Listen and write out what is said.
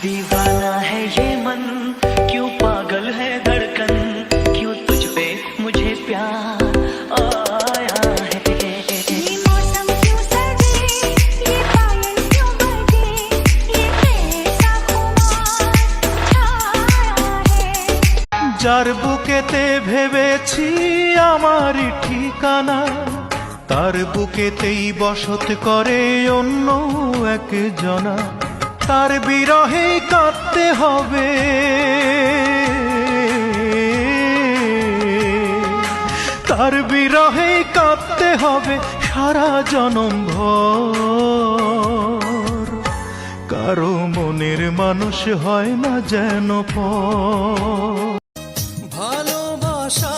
दीवाना है ये मन, क्यों पागल है धड़कन, क्यों तुझ पे मुझे प्यार आया है। ये मौसम क्यों सर्दी, ये पायल क्यों बजे, ये कैसा खुमार छाया है। যার বুকেতে ভেবেছি আমারই ঠিকানা, তার বুকেতেই বসত করে অন্য একজনা। তার বিরহেই কাঁদতে হবে, তার বিরহেই কাঁদতে হবে সারা জনম ভর। কারো মনের মানুষ হয় না যেন পর। ভালোবাসা